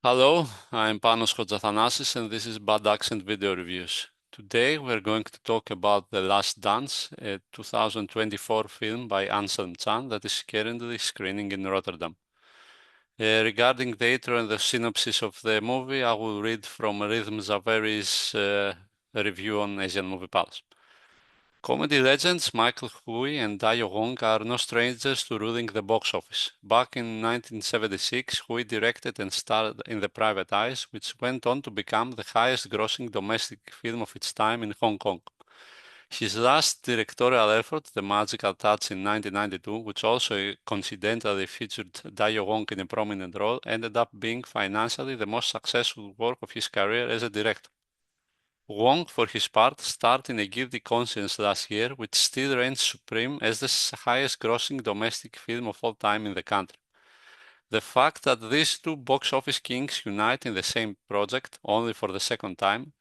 Hello, I'm Panos Kotsathanasis and this is Bad Accent Video Reviews. Today we're going to talk about The Last Dance, a 2024 film by Anselm Chan that is currently screening in Rotterdam. Regarding the intro and the synopsis of the movie, I will read from Rhythm Zaveri's review on Asian Movie Palace. Comedy legends Michael Hui and Dayo Wong are no strangers to ruling the box office. Back in 1976, Hui directed and starred in The Private Eyes, which went on to become the highest-grossing domestic film of its time in Hong Kong. His last directorial effort, The Magical Touch in 1992, which also coincidentally featured Dayo Wong in a prominent role, ended up being financially the most successful work of his career as a director. Wong, for his part, starred in A Guilty Conscience last year, which still reigns supreme as the highest-grossing domestic film of all time in the country. The fact that these two box office kings unite in the same project, only for the second time,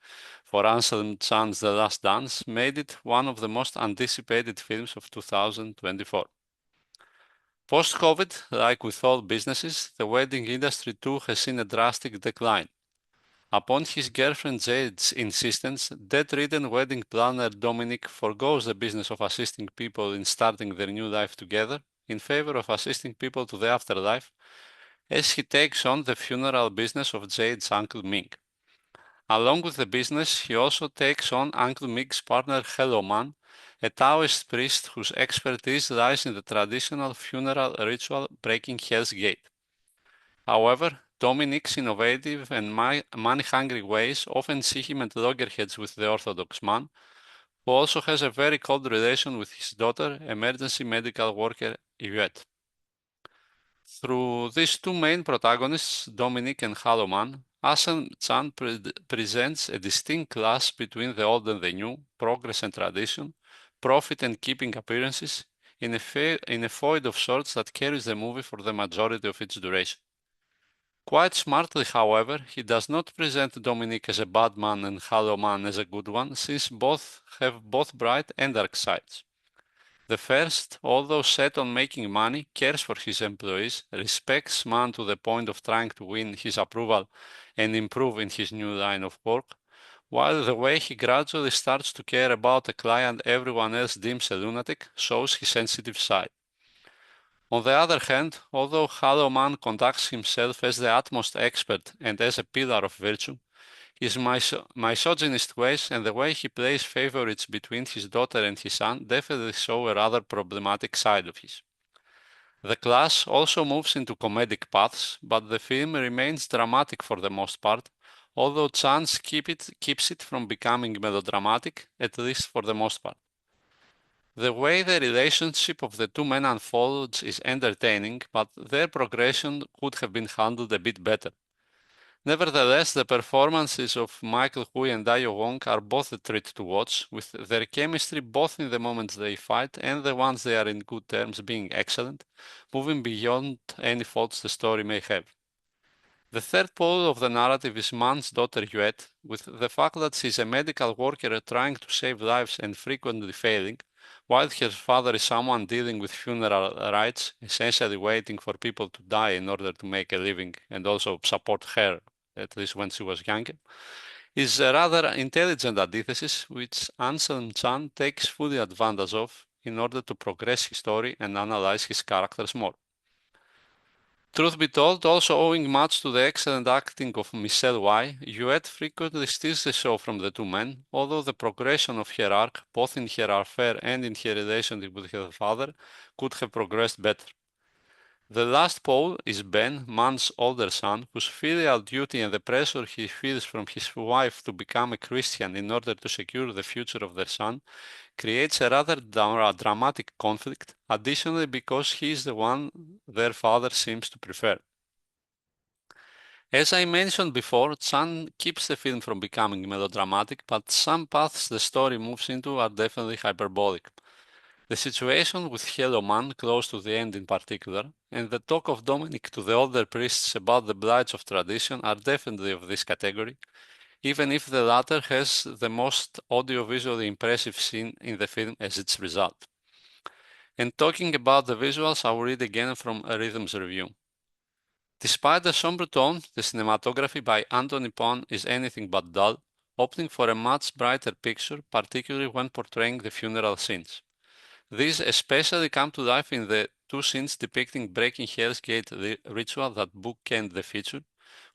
for Anselm Chan's The Last Dance, made it one of the most anticipated films of 2024. Post-COVID, like with all businesses, the wedding industry too has seen a drastic decline. Upon his girlfriend Jade's insistence, debt-ridden wedding planner Dominic forgoes the business of assisting people in starting their new life together in favor of assisting people to the afterlife, as he takes on the funeral business of Jade's Uncle Ming. Along with the business, he also takes on Uncle Ming's partner Hello Man, a Taoist priest whose expertise lies in the traditional funeral ritual breaking Hell's Gate. However, Dominic's innovative and money-hungry ways often see him at loggerheads with the Orthodox man, who also has a very cold relation with his daughter, emergency medical worker Yuet. Through these two main protagonists, Dominic and Haloman, Anselm Chan presents a distinct clash between the old and the new, progress and tradition, profit and keeping appearances, in a void of sorts that carries the movie for the majority of its duration. Quite smartly, however, he does not present Dominic as a bad man and Hollow Man as a good one, since both have both bright and dark sides. The first, although set on making money, cares for his employees, respects Man to the point of trying to win his approval and improve in his new line of work, while the way he gradually starts to care about a client everyone else deems a lunatic shows his sensitive side. On the other hand, although Hollow Man conducts himself as the utmost expert and as a pillar of virtue, his misogynist ways and the way he plays favorites between his daughter and his son definitely show a rather problematic side of his. The clash also moves into comedic paths, but the film remains dramatic for the most part, although Chance keeps it from becoming melodramatic, at least for the most part. The way the relationship of the two men unfolds is entertaining, but their progression could have been handled a bit better. Nevertheless, the performances of Michael Hui and Dayo Wong are both a treat to watch, with their chemistry both in the moments they fight and the ones they are in good terms being excellent, moving beyond any faults the story may have. The third pole of the narrative is Man's daughter Yuet, with the fact that she's a medical worker trying to save lives and frequently failing, while her father is someone dealing with funeral rites, essentially waiting for people to die in order to make a living and also support her, at least when she was younger, is a rather intelligent antithesis which Anselm Chan takes fully advantage of in order to progress his story and analyze his characters more. Truth be told, also owing much to the excellent acting of Michelle Y, Yuet frequently steals the show from the two men, although the progression of her arc, both in her affair and in her relationship with her father, could have progressed better. The last pole is Ben, Man's older son, whose filial duty and the pressure he feels from his wife to become a Christian in order to secure the future of their son creates a rather dramatic conflict, additionally because he is the one their father seems to prefer. As I mentioned before, Chan keeps the film from becoming melodramatic, but some paths the story moves into are definitely hyperbolic. The situation with Hello Man, close to the end in particular, and the talk of Dominic to the older priests about the blights of tradition are definitely of this category, even if the latter has the most audiovisually impressive scene in the film as its result. And talking about the visuals, I will read again from a Rhythm's review. Despite the somber tone, the cinematography by Anthony Pon is anything but dull, opting for a much brighter picture, particularly when portraying the funeral scenes. These especially come to life in the two scenes depicting breaking Hell's Gate ritual that bookend the feature,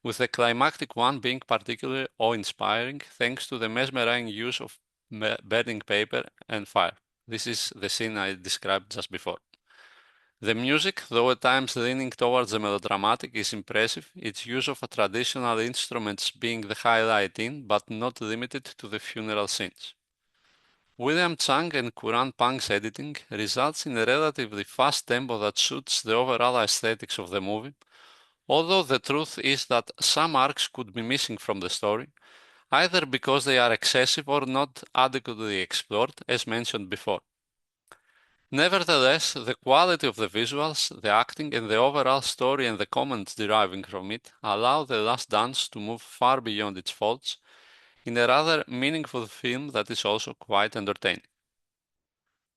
with the climactic one being particularly awe-inspiring thanks to the mesmerizing use of burning paper and fire. This is the scene I described just before. The music, though at times leaning towards the melodramatic, is impressive, its use of traditional instruments being the highlight in, but not limited to the funeral scenes. William Chang and Kuran Pang's editing results in a relatively fast tempo that suits the overall aesthetics of the movie, although the truth is that some arcs could be missing from the story, either because they are excessive or not adequately explored, as mentioned before. Nevertheless, the quality of the visuals, the acting, and the overall story and the comments deriving from it allow The Last Dance to move far beyond its faults in a rather meaningful film that is also quite entertaining.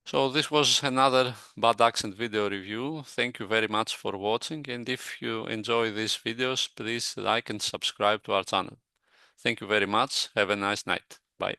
So this was another bad accent video review. Thank you very much for watching, and if you enjoy these videos, please like and subscribe to our channel. Thank you very much. Have a nice night. Bye.